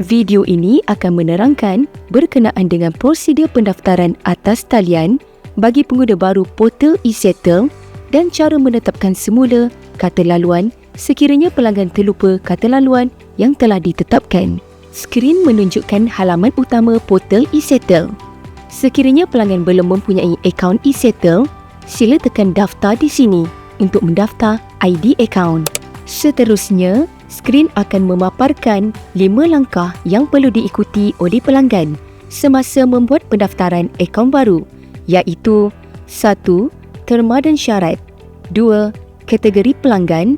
Video ini akan menerangkan berkenaan dengan prosedur pendaftaran atas talian bagi pengguna baru portal eSettle dan cara menetapkan semula kata laluan sekiranya pelanggan terlupa kata laluan yang telah ditetapkan. Skrin menunjukkan halaman utama portal eSettle. Sekiranya pelanggan belum mempunyai akaun eSettle, sila tekan daftar di sini untuk mendaftar ID akaun. Seterusnya, skrin akan memaparkan 5 langkah yang perlu diikuti oleh pelanggan semasa membuat pendaftaran akaun baru, iaitu 1. Terma dan syarat, 2. Kategori pelanggan,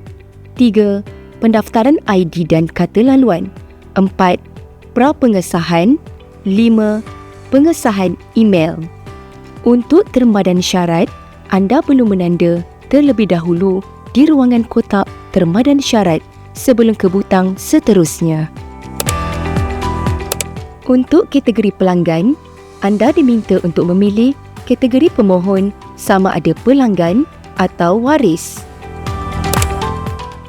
3. Pendaftaran ID dan kata laluan, 4. Prapengesahan, 5. Pengesahan email. Untuk terma dan syarat, anda perlu menanda terlebih dahulu di ruangan kotak terma dan syarat sebelum ke butang seterusnya. Untuk kategori pelanggan, anda diminta untuk memilih kategori pemohon sama ada pelanggan atau waris.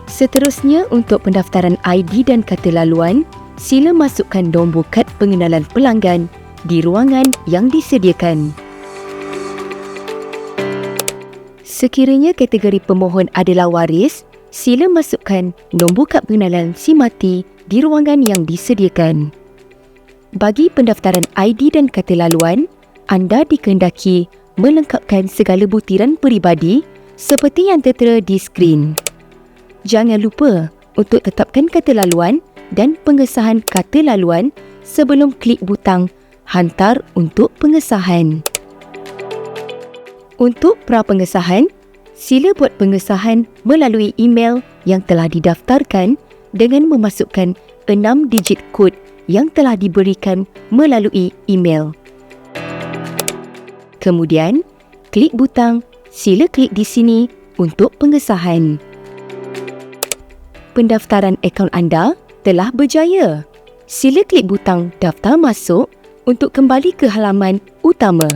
Seterusnya, untuk pendaftaran ID dan kata laluan, sila masukkan nombor kad pengenalan pelanggan di ruangan yang disediakan. Sekiranya kategori pemohon adalah waris, sila masukkan nombor kad pengenalan si mati di ruangan yang disediakan. Bagi pendaftaran ID dan kata laluan, anda dikehendaki melengkapkan segala butiran peribadi seperti yang tertera di skrin. Jangan lupa untuk tetapkan kata laluan dan pengesahan kata laluan sebelum klik butang hantar untuk pengesahan. Untuk prapengesahan, sila buat pengesahan melalui email yang telah didaftarkan dengan memasukkan 6 digit kod yang telah diberikan melalui email. Kemudian, klik butang sila klik di sini untuk pengesahan. Pendaftaran akaun anda telah berjaya. Sila klik butang daftar masuk untuk kembali ke halaman utama.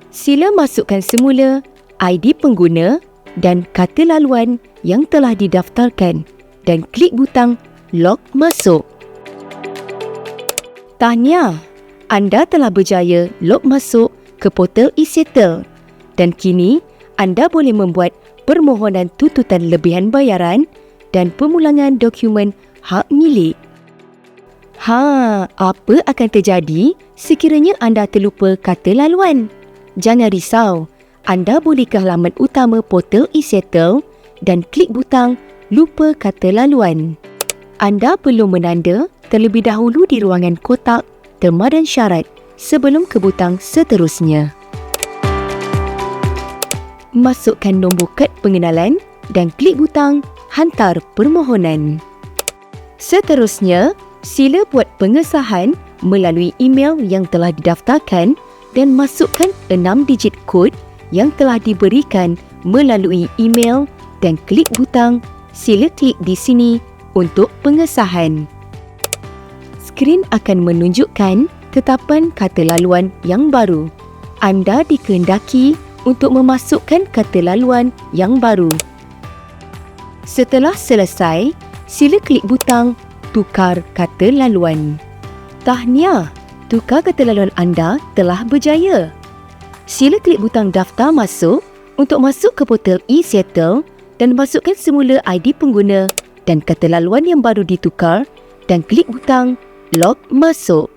Sila masukkan semula ID pengguna dan kata laluan yang telah didaftarkan dan klik butang log masuk. Tahniah, anda telah berjaya log masuk ke portal eSettle dan kini anda boleh membuat permohonan tuntutan lebihan bayaran dan pemulangan dokumen hak milik. Apa akan terjadi sekiranya anda terlupa kata laluan? Jangan risau, anda boleh ke halaman utama portal eSettle dan klik butang lupa kata laluan. Anda perlu menanda terlebih dahulu di ruangan kotak terma dan syarat sebelum ke butang seterusnya. Masukkan nombor kad pengenalan dan klik butang hantar permohonan. Seterusnya, sila buat pengesahan melalui email yang telah didaftarkan dan masukkan 6 digit kod yang telah diberikan melalui email dan klik butang sila klik di sini untuk pengesahan. Skrin akan menunjukkan tetapan kata laluan yang baru. Anda dikehendaki untuk memasukkan kata laluan yang baru. Setelah selesai, sila klik butang tukar kata laluan. Tahniah, tukar kata laluan anda telah berjaya. Sila klik butang daftar masuk untuk masuk ke portal eSettle dan masukkan semula ID pengguna dan kata laluan yang baru ditukar dan klik butang log masuk.